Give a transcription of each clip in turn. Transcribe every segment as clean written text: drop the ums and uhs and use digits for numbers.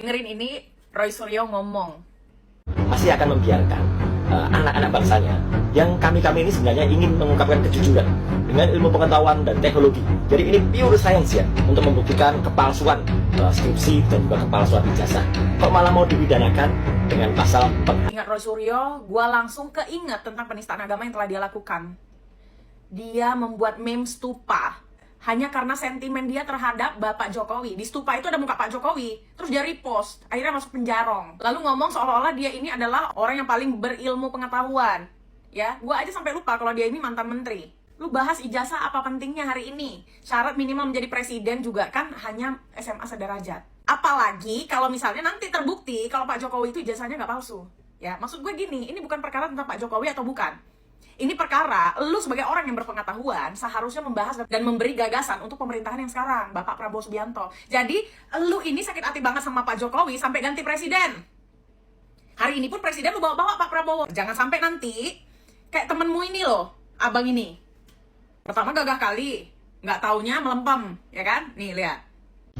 Dengerin ini, Roy Suryo ngomong. Masih akan membiarkan anak-anak bangsanya yang kami-kami ini sebenarnya ingin mengungkapkan kejujuran dengan ilmu pengetahuan dan teknologi. Jadi ini pure science ya, untuk membuktikan kepalsuan skripsi dan juga kepalsuan ijazah. Kok malah mau dipidanakan dengan pasal Ingat Roy Suryo, gue langsung keinget tentang penistaan agama yang telah dia lakukan. Dia membuat meme stupa hanya karena sentimen dia terhadap Bapak Jokowi. Di stupa itu ada muka Pak Jokowi, terus dia repost, akhirnya masuk penjarong. Lalu ngomong seolah-olah dia ini adalah orang yang paling berilmu pengetahuan. Ya, gue aja sampai lupa kalau dia ini mantan menteri. Lu bahas ijazah apa pentingnya hari ini? Syarat minimal menjadi presiden juga kan hanya SMA sederajat. Apalagi kalau misalnya nanti terbukti kalau Pak Jokowi itu ijazahnya nggak palsu. Ya, maksud gue gini, ini bukan perkara tentang Pak Jokowi atau bukan. Ini perkara, lu sebagai orang yang berpengetahuan seharusnya membahas dan memberi gagasan untuk pemerintahan yang sekarang, Bapak Prabowo Subianto. Jadi, lu ini sakit hati banget sama Pak Jokowi sampai ganti presiden. Hari ini pun presiden lu bawa-bawa Pak Prabowo. Jangan sampai nanti, kayak temenmu ini loh, abang ini. Pertama gagah kali, nggak taunya melempem, ya kan? Nih, lihat.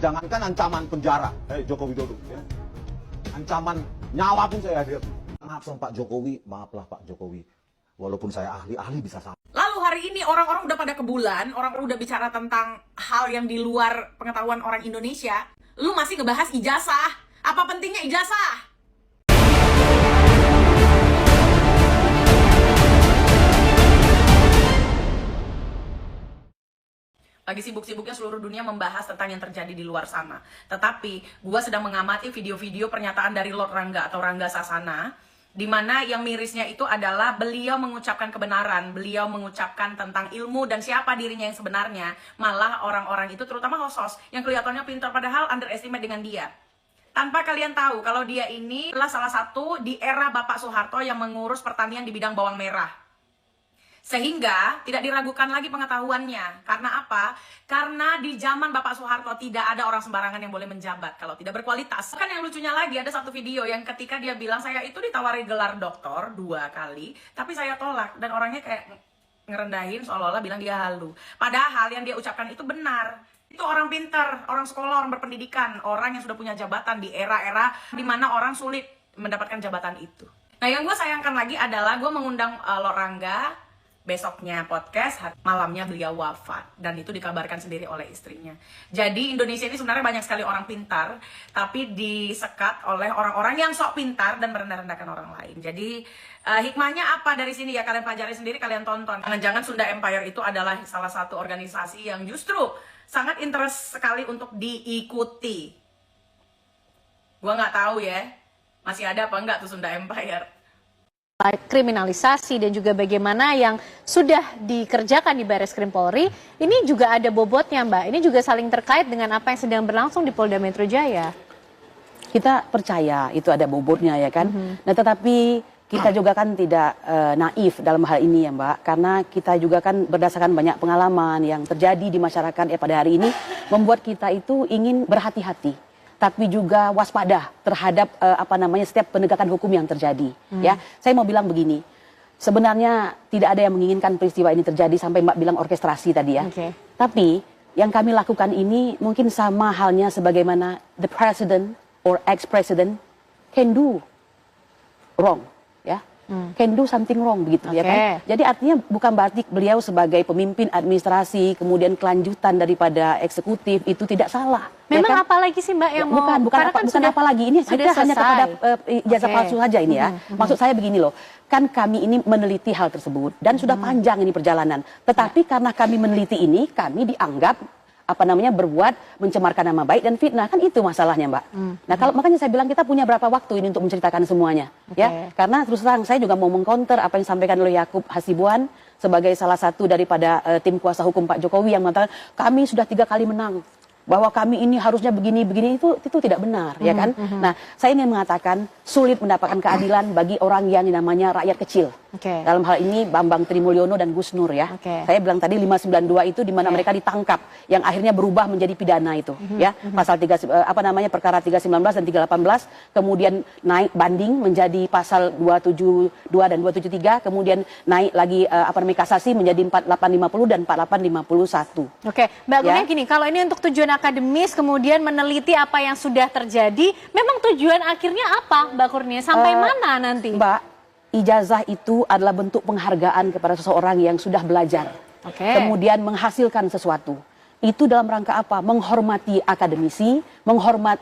Jangankan ancaman penjara, Joko Widodo, ya. Ancaman nyawa pun saya hadir. Maaf sama Pak Jokowi, maaflah Pak Jokowi. Walaupun saya ahli bisa salah. Lalu hari ini orang-orang udah pada kebulan, orang udah bicara tentang hal yang di luar pengetahuan orang Indonesia. Lu masih ngebahas ijazah. Apa pentingnya ijazah? Lagi sibuk-sibuknya seluruh dunia membahas tentang yang terjadi di luar sana. Tetapi, gua sedang mengamati video-video pernyataan dari Lord Rangga atau Rangga Sasana, di mana yang mirisnya itu adalah beliau mengucapkan kebenaran, beliau mengucapkan tentang ilmu dan siapa dirinya yang sebenarnya. Malah orang-orang itu, terutama hosos, yang kelihatannya pintar padahal underestimate dengan dia. Tanpa kalian tahu kalau dia ini adalah salah satu di era Bapak Soeharto yang mengurus pertanian di bidang bawang merah. Sehingga tidak diragukan lagi pengetahuannya. Karena apa? Karena di zaman Bapak Soeharto tidak ada orang sembarangan yang boleh menjabat kalau tidak berkualitas. Kan yang lucunya lagi ada satu video yang ketika dia bilang saya itu ditawari gelar doktor 2 kali, tapi saya tolak dan orangnya kayak ngerendahin seolah-olah bilang dia halu. Padahal yang dia ucapkan itu benar. Itu orang pintar, orang sekolah, orang berpendidikan, orang yang sudah punya jabatan di era-era di mana orang sulit mendapatkan jabatan itu. Nah yang gue sayangkan lagi adalah gue mengundang Lord Rangga. Besoknya podcast, malamnya beliau wafat. Dan itu dikabarkan sendiri oleh istrinya. Jadi Indonesia ini sebenarnya banyak sekali orang pintar, tapi disekat oleh orang-orang yang sok pintar dan merendah-rendahkan orang lain. Jadi hikmahnya apa dari sini ya? Kalian pelajari sendiri, kalian tonton. Jangan-jangan Sunda Empire itu adalah salah satu organisasi yang justru sangat interest sekali untuk diikuti. Gua nggak tahu ya, masih ada apa enggak tuh Sunda Empire. Kriminalisasi dan juga bagaimana yang sudah dikerjakan di Barreskrim Polri, ini juga ada bobotnya Mbak, ini juga saling terkait dengan apa yang sedang berlangsung di Polda Metro Jaya. Kita percaya itu ada bobotnya ya kan, nah tetapi kita juga kan tidak naif dalam hal ini ya Mbak, karena kita juga kan berdasarkan banyak pengalaman yang terjadi di masyarakat ya pada hari ini, membuat kita itu ingin berhati-hati. Tapi juga waspada terhadap setiap penegakan hukum yang terjadi. Ya, saya mau bilang begini, sebenarnya tidak ada yang menginginkan peristiwa ini terjadi sampai Mbak bilang orkestrasi tadi ya. Tapi yang kami lakukan ini mungkin sama halnya sebagaimana the president or ex-president can do wrong, ya. Can do something wrong begitu ya kan. Jadi artinya bukan berarti beliau sebagai pemimpin administrasi kemudian kelanjutan daripada eksekutif itu tidak salah. Memang ya kan? apa lagi sih Mbak yang mau? Bukan apa lagi ini kita hanya kepada ijazah palsu saja ini ya. Maksud saya begini loh, kan kami ini meneliti hal tersebut dan sudah panjang ini perjalanan. Tetapi karena kami meneliti ini, kami dianggap berbuat mencemarkan nama baik dan fitnah, kan itu masalahnya Mbak. Nah kalau makanya saya bilang kita punya berapa waktu ini untuk menceritakan semuanya, ya. Karena terus terang saya juga mau mengcounter apa yang disampaikan oleh Yakub Hasibuan sebagai salah satu daripada tim kuasa hukum Pak Jokowi yang mengatakan kami sudah 3 kali menang, bahwa kami ini harusnya begini-begini, itu tidak benar, ya kan. Nah saya ingin mengatakan sulit mendapatkan keadilan bagi orang yang namanya rakyat kecil. Oke. Dalam hal ini Bambang Trimulyono dan Gus Nur ya. Oke. Saya bilang tadi 592 itu di mana mereka ditangkap yang akhirnya berubah menjadi pidana itu ya. Pasal 3 perkara 319 dan 318 kemudian naik banding menjadi pasal 272 dan 273 kemudian naik lagi kasasi menjadi 4850 dan 4851. Oke, Mbak Ya. Kurnia gini, kalau ini untuk tujuan akademis kemudian meneliti apa yang sudah terjadi, memang tujuan akhirnya apa Mbak Kurnia? Sampai mana nanti? Mbak, ijazah itu adalah bentuk penghargaan kepada seseorang yang sudah belajar. Oke. Kemudian menghasilkan sesuatu. Itu dalam rangka apa? Menghormati akademisi,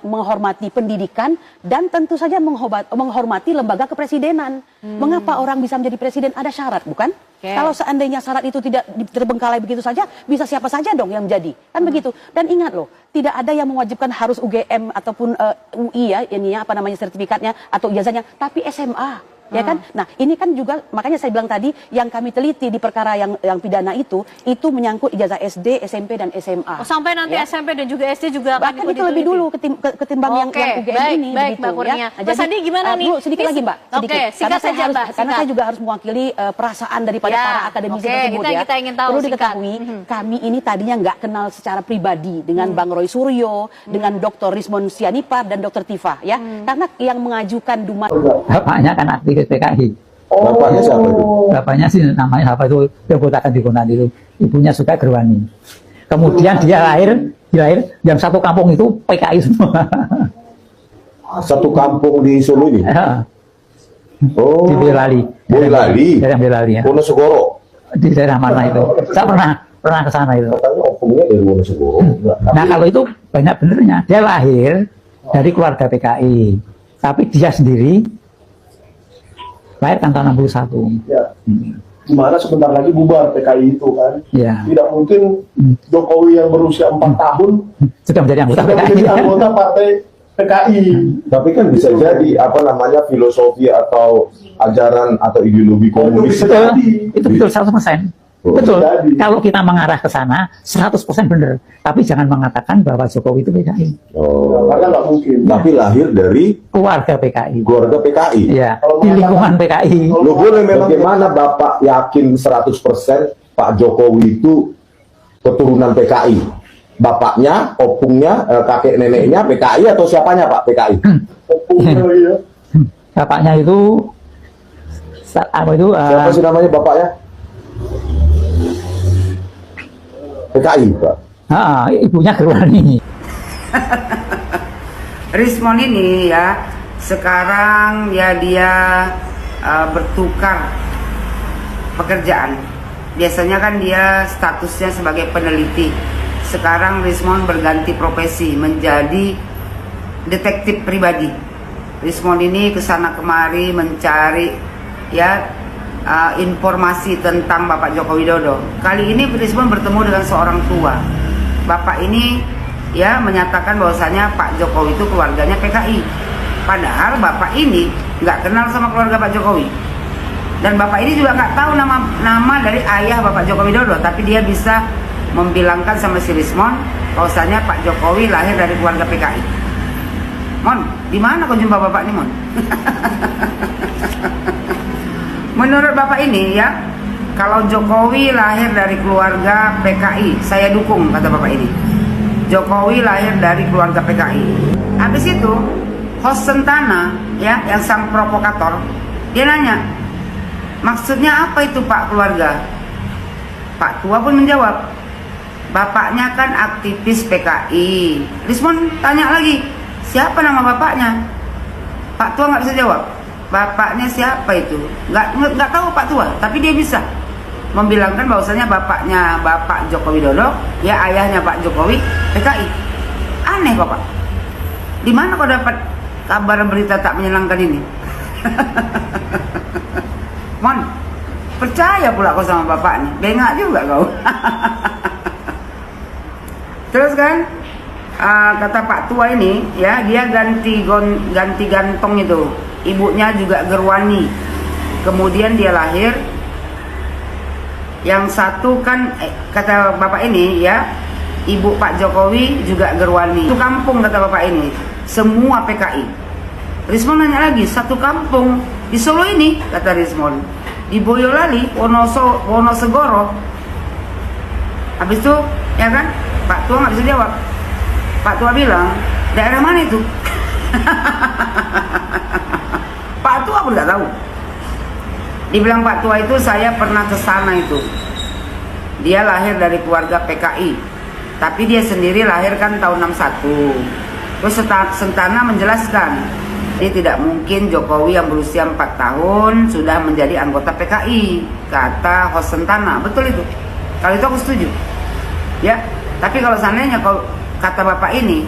menghormati pendidikan, dan tentu saja menghormati lembaga kepresidenan. Mengapa orang bisa menjadi presiden? Ada syarat, bukan? Oke. Kalau seandainya syarat itu tidak terbengkalai begitu saja, bisa siapa saja dong yang menjadi. Kan begitu. Dan ingat loh, tidak ada yang mewajibkan harus UGM ataupun UI ya, ininya sertifikatnya atau ijazahnya, tapi SMA. Ya kan? Nah, ini kan juga makanya saya bilang tadi yang kami teliti di perkara yang pidana itu menyangkut ijazah SD, SMP dan SMA. Oh, sampai nanti Ya. SMP dan juga SD juga akan Bahkan itu lebih dulu ketimbang yang UGM ini baik, begitu Mbak Kurnia. ya. Mas Adi gimana nih? Bu, sedikit Ini- lagi Mbak, sedikit. Oke, singkat saja, Mbak, Karena singkat. saya juga harus mewakili perasaan daripada Ya, para akademisi oke, tersebut kita ingin tahu, Perlu singkat. diketahui, kami ini tadinya nggak kenal secara pribadi dengan Bang Roy Suryo, dengan Dr. Rismon Sianipar dan Dr. Tifa ya. Karena yang mengajukan Dumas Bapaknya kan aktivis PKI. Bapaknya siapa itu? Bapaknya sih namanya apa itu, yang kotakan di Konan itu. Ibunya suka Gerwani. Kemudian dia lahir yang satu kampung itu PKI semua. Satu kampung di Solo ini. Oh. Di Boyolali. Boyolali. Daerah Boyolali ya. Wonosegoro. Di daerah mana itu? Saya pernah ke sana itu. Katanya opungnya dari Wonosegoro. Nah kalau itu banyak benernya. Dia lahir dari keluarga PKI. Tapi dia sendiri lahir kan tahun 61. Ya. Dimana sebentar lagi bubar PKI itu kan. Ya. Tidak mungkin Jokowi yang berusia 4 tahun Sudah menjadi anggota sudah PKI. menjadi anggota partai PKI. Tapi kan bisa jadi filosofi atau ajaran atau ideologi komunis. bisa Betul, jadi. itu betul 100%. Oh, Betul. jadi. Kalau kita mengarah ke sana 100% benar. Tapi jangan mengatakan bahwa Jokowi itu PKI. Oh. Karena nggak mungkin. Tapi lahir dari Keluarga PKI. keluarga PKI. Ya, Kalau di mengatakan- lingkungan PKI. Loh, boleh memang bagaimana Bapak yakin 100% Pak Jokowi itu keturunan PKI? Bapaknya, opungnya, kakek neneknya PKI atau siapanya Pak PKI? Opungnya ya. Bapaknya itu apa itu? Siapa sih namanya bapaknya? PKI Pak. Ibunya Gerwani. Rismon ini ya sekarang ya dia bertukar pekerjaan. Biasanya kan dia statusnya sebagai peneliti. Sekarang Rismon berganti profesi menjadi detektif pribadi. Rismon ini kesana kemari mencari ya informasi tentang Bapak Joko Widodo. Kali ini Rismon bertemu dengan seorang tua. Bapak ini ya menyatakan bahwasanya Pak Jokowi itu keluarganya PKI. Padahal Bapak ini nggak kenal sama keluarga Pak Jokowi. Dan Bapak ini juga nggak tahu nama dari ayah Bapak Joko Widodo, tapi dia bisa membilangkan sama si Rismon bahwasanya Pak Jokowi lahir dari keluarga PKI. Mon, di mana kau jumpa Bapak ini, Mon? Menurut Bapak ini ya, kalau Jokowi lahir dari keluarga PKI, saya dukung, kata Bapak ini. Jokowi lahir dari keluarga PKI. Habis itu, host Sentana ya, yang sang provokator, dia nanya, maksudnya apa itu Pak keluarga? Pak Tua pun menjawab, bapaknya kan aktivis PKI. Rismon tanya lagi, siapa nama bapaknya? Pak Tua nggak bisa jawab. Bapaknya siapa itu? Nggak tahu Pak Tua, tapi dia bisa membilangkan bahwasanya bapaknya Bapak Joko Widodo, ya ayahnya Pak Jokowi PKI. Aneh Bapak. Di mana kau dapat kabar berita tak menyenangkan ini? Mon, percaya pula kau sama bapak nih. Bengak juga kau. Terus kan kata Pak Tua ini ya, dia ganti gantong itu. Ibunya juga Gerwani. Kemudian dia lahir. Yang satu kan kata bapak ini ya, ibu Pak Jokowi juga Gerwani. Satu kampung kata bapak ini, semua PKI. Rismon nanya lagi, satu kampung di Solo ini, kata Rismon. di Boyolali, Wonosegoro. Habis itu, ya kan, Pak Tua nggak bisa jawab. Pak Tua bilang, daerah mana itu? Pak Tua pun nggak tahu. Dibilang Pak Tua itu, saya pernah ke sana itu. Dia lahir dari keluarga PKI, tapi dia sendiri lahir kan tahun 61. Terus Sentana menjelaskan, jadi tidak mungkin Jokowi yang berusia 4 tahun sudah menjadi anggota PKI, kata host Sentana. Betul itu. Kalau itu aku setuju. Ya, tapi kalau seandainya kalau kata bapak ini,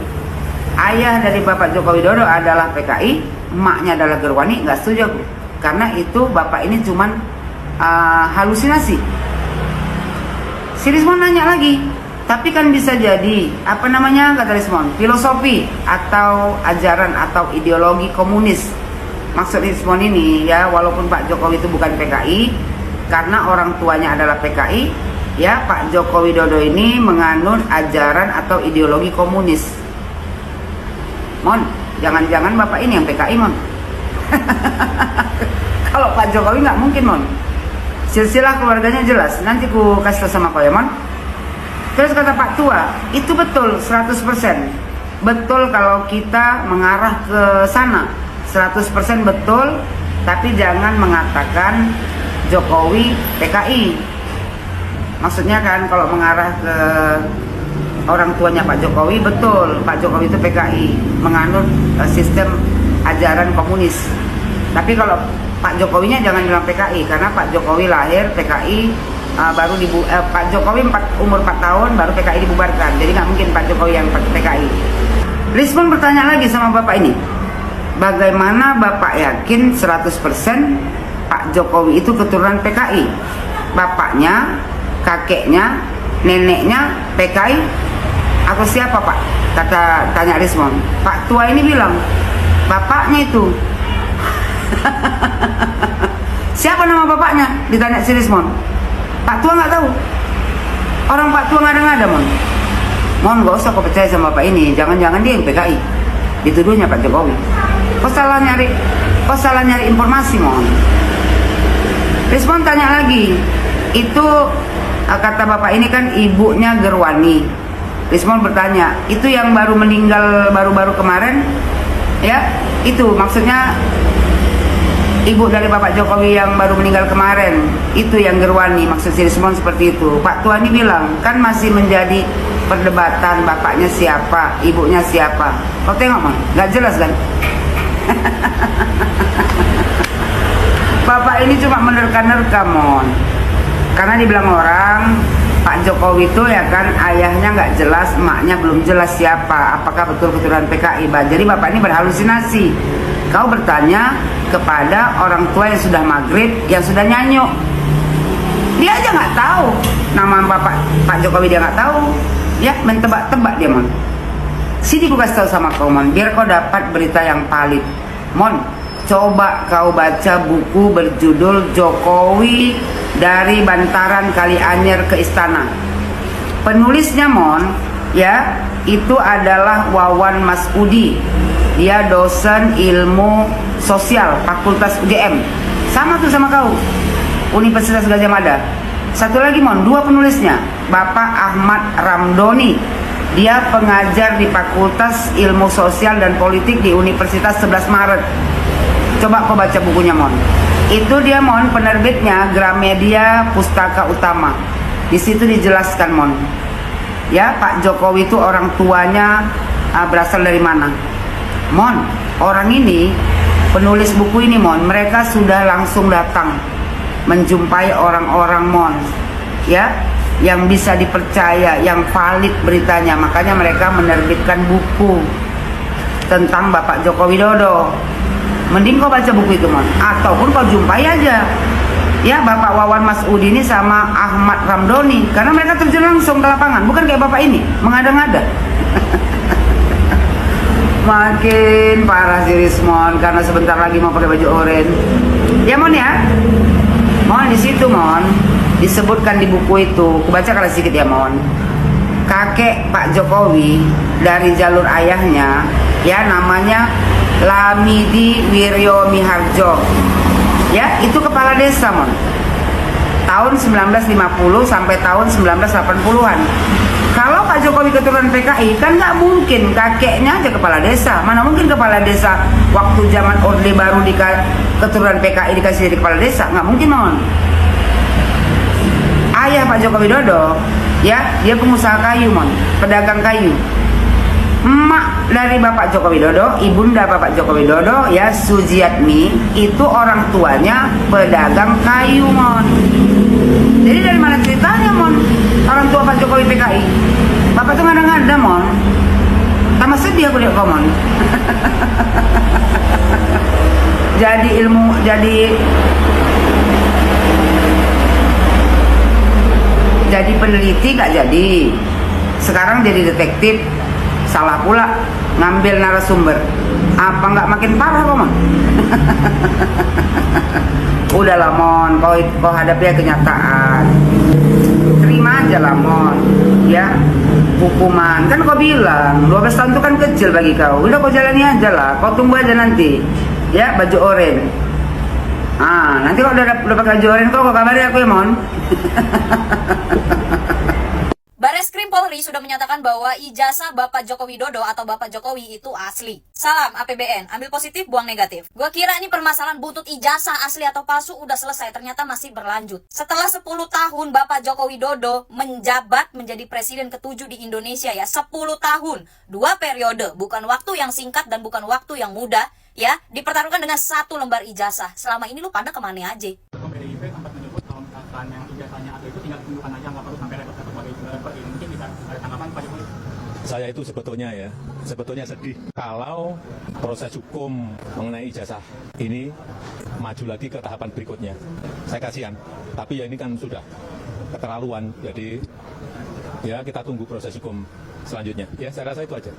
ayah dari Bapak Joko Widodo adalah PKI, emaknya adalah Gerwani, nggak setuju aku. Karena itu bapak ini cuman halusinasi. Si Rismon nanya lagi, tapi kan bisa jadi, apa namanya kata Rismon, filosofi atau ajaran atau ideologi komunis. Maksud Rismon ini ya, walaupun Pak Jokowi itu bukan PKI, karena orang tuanya adalah PKI, ya Pak Joko Widodo ini menganut ajaran atau ideologi komunis. Mon, jangan-jangan bapak ini yang PKI, Mon. Kalau Pak Jokowi nggak mungkin, Mon. Silsilah keluarganya jelas, nanti ku kasih tau sama kau ya, Mon. Terus kata Pak Tua, itu betul 100%. Betul kalau kita mengarah ke sana, 100% betul, tapi jangan mengatakan Jokowi PKI. Maksudnya kan kalau mengarah ke orang tuanya Pak Jokowi, betul Pak Jokowi itu PKI, menganut sistem ajaran komunis. Tapi kalau Pak Jokowinya jangan bilang PKI, karena Pak Jokowi lahir PKI, Pak Jokowi umur 4 tahun baru PKI dibubarkan. Jadi nggak mungkin Pak Jokowi yang PKI. Rismon bertanya lagi sama bapak ini, bagaimana bapak yakin 100% Pak Jokowi itu keturunan PKI? Bapaknya, kakeknya, neneknya PKI. Aku siapa pak? Tanya Rismon. Pak Tua ini bilang, bapaknya itu. Siapa nama bapaknya? Ditanya si Rismon. Pak Tua nggak tahu. Orang Pak Tua ngada-ngada, Mon. Mon, gak usah kau percaya sama bapak ini. Jangan-jangan dia yang PKI. Dituduhnya Pak Jokowi. Kau salah nyari informasi, Mon. Rismon tanya lagi. Itu kata bapak ini kan ibunya Gerwani. Rismon bertanya, itu yang baru meninggal baru-baru kemarin? Ya, itu maksudnya ibu dari Bapak Jokowi yang baru meninggal kemarin, itu yang Gerwani, maksud si Rismon seperti itu. Pak Tua ini bilang, kan masih menjadi perdebatan bapaknya siapa, ibunya siapa. Kau tengok, Mon, gak jelas kan? Bapak ini cuma menerka-nerka, Mon. Karena dibilang orang, Pak Jokowi itu ya kan ayahnya nggak jelas, emaknya belum jelas siapa, apakah betul keturunan PKI. Jadi bapak ini berhalusinasi. Kau bertanya kepada orang tua yang sudah maghrib, yang sudah nyanyuk. Dia aja nggak tahu nama Pak Jokowi, dia nggak tahu. Ya, mentebak-tebak dia, Mon. Sini gue kasih tahu sama kau, Mon, biar kau dapat berita yang valid. Mon, coba kau baca buku berjudul Jokowi dari Bantaran Kalianyer ke Istana. Penulisnya, Mon, ya, itu adalah Wawan Masudi. Dia dosen ilmu sosial Fakultas UGM. Sama tuh sama kau, Universitas Gadjah Mada. Satu lagi, Mon, 2 penulisnya, Bapak Ahmad Ramdhani. Dia pengajar di Fakultas Ilmu Sosial dan Politik di Universitas 11 Maret. Coba kau baca bukunya, Mon. Itu dia, Mon, penerbitnya Gramedia Pustaka Utama. Di situ dijelaskan, Mon. Ya, Pak Jokowi itu orang tuanya berasal dari mana. Mon, orang ini, penulis buku ini, Mon, mereka sudah langsung datang menjumpai orang-orang, Mon, ya, yang bisa dipercaya, yang valid beritanya. Makanya mereka menerbitkan buku tentang Bapak Joko Widodo. Mending kau baca buku itu, Mon, ataupun kau jumpai aja ya Bapak Wawan Masudi ini sama Ahmad Ramdhani, karena mereka terjun langsung ke lapangan, bukan kayak bapak ini mengada-ngada. Makin parah si Rismon karena sebentar lagi mau pakai baju oranye. Ya, Mon, ya, Mon, di situ, Mon, disebutkan di buku itu, aku bacakan sedikit ya, Mon. Kakek Pak Jokowi dari jalur ayahnya, ya, namanya Lamidi Wiryo Miharjo. Ya, itu kepala desa, Mon. Tahun 1950 sampai tahun 1980-an. Kalau Pak Jokowi keturunan PKI, kan nggak mungkin kakeknya aja kepala desa. Mana mungkin kepala desa waktu zaman Orde Baru keturunan PKI dikasih jadi kepala desa? Nggak mungkin, Mon. Ayah Pak Joko Widodo, ya, dia pengusaha kayu, Mon, pedagang kayu. Emak dari Bapak Joko Widodo, ibunda Bapak Joko Widodo, ya, Sujiatmi, itu orang tuanya pedagang kayu, Mon. Jadi dari mana ceritanya, Mon? Orang tua Pak Jokowi PKI. Bapak tuh ngada-ngada, Mon. Tambah sedih aku lihat kau, Mon. Jadi peneliti gak jadi. Sekarang jadi detektif, salah pula ngambil narasumber. Apa nggak makin parah kok, Mon? Udahlah, Mon, kau hadapi ya kenyataan. Terima aja lah, Mon. Ya, hukuman. Kan kau bilang 12 tahun itu kan kecil bagi kau. Udah kau jalani aja lah. Kau tunggu aja nanti. Ya, baju oranye. Nanti kalau udah pakai baju oranye kau kabari aku ya, Mon. Bareskrim Polri sudah menyatakan bahwa ijazah Bapak Joko Widodo atau Bapak Jokowi itu asli. Salam APBN, ambil positif, buang negatif. Gua kira ini permasalahan buntut ijazah asli atau palsu udah selesai, ternyata masih berlanjut. Setelah 10 tahun Bapak Joko Widodo menjabat menjadi presiden ke-7 di Indonesia ya, 10 tahun, 2 periode, bukan waktu yang singkat dan bukan waktu yang mudah, ya, dipertaruhkan dengan 1 lembar ijazah. Selama ini lu pada kemana aja? PDIP sempat menyebut kalau misalkan yang ijazahnya ada itu tinggal tunjukkan aja, nggak perlu sampai repot-repot seperti mungkin bisa ada tanggapan Pak Jokowi? Saya itu sebetulnya sedih kalau proses hukum mengenai ijazah ini maju lagi ke tahapan berikutnya. Saya kasihan, tapi ya ini kan sudah keterlaluan, jadi ya kita tunggu proses hukum selanjutnya. Ya, saya rasa itu aja.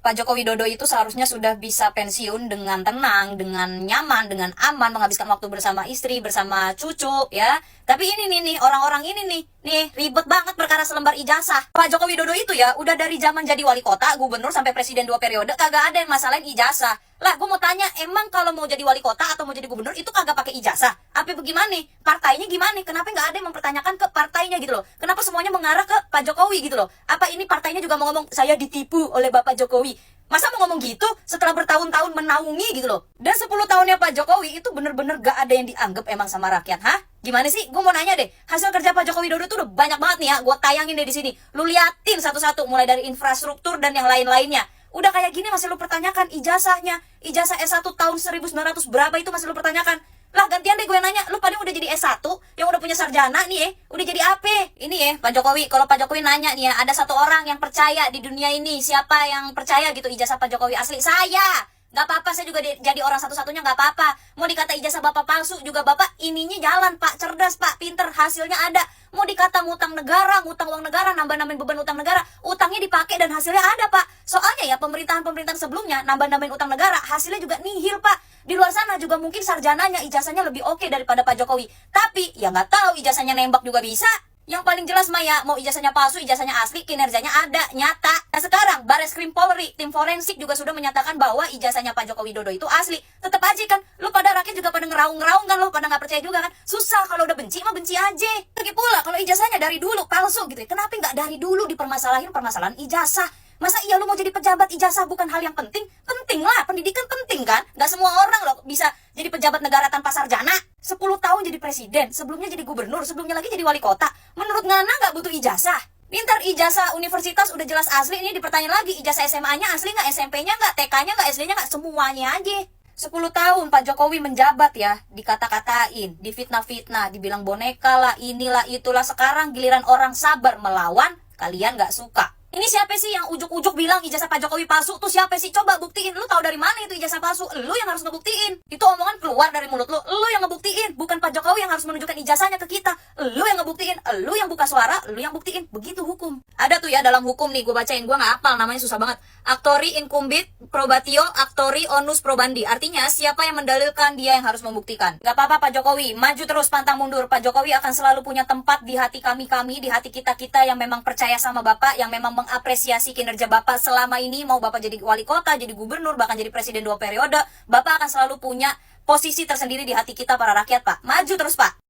Pak Joko Widodo itu seharusnya sudah bisa pensiun dengan tenang, dengan nyaman, dengan aman, menghabiskan waktu bersama istri, bersama cucu, ya. Tapi ini nih, orang-orang ini nih, ribet banget perkara selembar ijazah. Pak Joko Widodo itu ya, udah dari zaman jadi wali kota, gubernur, sampai presiden 2 periode, kagak ada yang masalahin ijazah. Lah, gue mau tanya, emang kalau mau jadi wali kota atau mau jadi gubernur, itu kagak pakai ijazah? Apa bagaimana? Partainya gimana? Kenapa nggak ada yang mempertanyakan ke partainya gitu loh? Kenapa semuanya mengarah ke Pak Jokowi gitu loh? Apa ini partainya juga mau ngomong, saya ditipu oleh Bapak Jokowi? Masa mau ngomong gitu setelah bertahun-tahun menaungi gitu loh? Dan 10 tahunnya Pak Jokowi itu bener-bener gak ada yang dianggap emang sama rakyat, hah? Gimana sih? Gue mau nanya deh, hasil kerja Pak Joko Widodo itu udah banyak banget nih ya, gue tayangin deh di sini. Lu liatin satu-satu, mulai dari infrastruktur dan yang lain-lainnya. Udah kayak gini masih lu pertanyakan ijazahnya. Ijazah S1 tahun 1900 berapa itu masih lu pertanyakan. Lah gantian deh gue nanya, lu pada udah jadi S1 yang udah punya sarjana nih udah jadi apa? Ini Pak Jokowi, kalau Pak Jokowi nanya nih ya, ada satu orang yang percaya di dunia ini, siapa yang percaya gitu ijazah Pak Jokowi asli? Saya. Gak apa-apa, saya juga jadi orang satu-satunya gak apa-apa. Mau dikata ijazah Bapak palsu juga Bapak ininya jalan, Pak, cerdas, Pak, pinter, hasilnya ada. Mau dikata ngutang negara, ngutang uang negara, nambah-nambahin beban utang negara, utangnya dipakai dan hasilnya ada, Pak. Soalnya ya pemerintahan-pemerintahan sebelumnya nambah-nambahin utang negara, hasilnya juga nihil, Pak. Di luar sana juga mungkin sarjananya, ijazahnya lebih oke daripada Pak Jokowi. Tapi ya nggak tahu, ijazahnya nembak juga bisa. Yang paling jelas mah ya, mau ijazahnya palsu, ijazahnya asli, kinerjanya ada, nyata. Nah sekarang, Bareskrim Polri, tim forensik juga sudah menyatakan bahwa ijazahnya Pak Joko Widodo itu asli. Tetap aja kan, lu pada rakyat juga pada ngeraung-ngeraung kan, lu pada nggak percaya juga kan. Susah, kalau udah benci mah benci aja. Lagi pula, kalau ijazahnya dari dulu palsu gitu ya, kenapa nggak dari dulu dipermasalahin permasalahan ijazah? Masa iya lu mau jadi pejabat ijazah bukan hal yang penting? Penting lah, pendidikan penting kan? Gak semua orang loh bisa jadi pejabat negara tanpa sarjana. 10 tahun jadi presiden, sebelumnya jadi gubernur, sebelumnya lagi jadi wali kota. Menurut Ngana gak butuh ijazah? Pintar ijazah universitas udah jelas asli, ini dipertanyaan lagi ijazah SMA-nya asli gak, SMP-nya gak, TK-nya gak, SD-nya gak, semuanya aja. 10 tahun Pak Jokowi menjabat ya, dikata-katain, difitnah-fitnah, dibilang boneka lah, inilah itulah. Sekarang giliran orang sabar melawan, kalian gak suka. Ini siapa sih yang ujuk-ujuk bilang ijazah Pak Jokowi palsu? Tuh siapa sih? Coba buktiin. Lu tahu dari mana itu ijazah palsu? Lu yang harus ngebuktiin. Itu omongan keluar dari mulut lu. Lu yang ngebuktiin. Bukan Pak Jokowi yang harus menunjukkan ijazahnya ke kita. Lu yang ngebuktiin. Lu yang buka suara. Lu yang buktiin. Begitu hukum. Ada tuh ya dalam hukum nih. Gue bacain. Gue gak hafal. Namanya susah banget. Actori incumbit probatio actori onus probandi. Artinya siapa yang mendalilkan dia yang harus membuktikan. Gak apa-apa Pak Jokowi. Maju terus pantang mundur. Pak Jokowi akan selalu punya tempat di hati kami-kami. Di hati kita-kita yang memang percaya sama Bapak. Yang memang mengapresiasi kinerja Bapak selama ini. Mau Bapak jadi wali kota, jadi gubernur, bahkan jadi presiden 2 periode, Bapak akan selalu punya posisi tersendiri di hati kita para rakyat, Pak. Maju terus, Pak.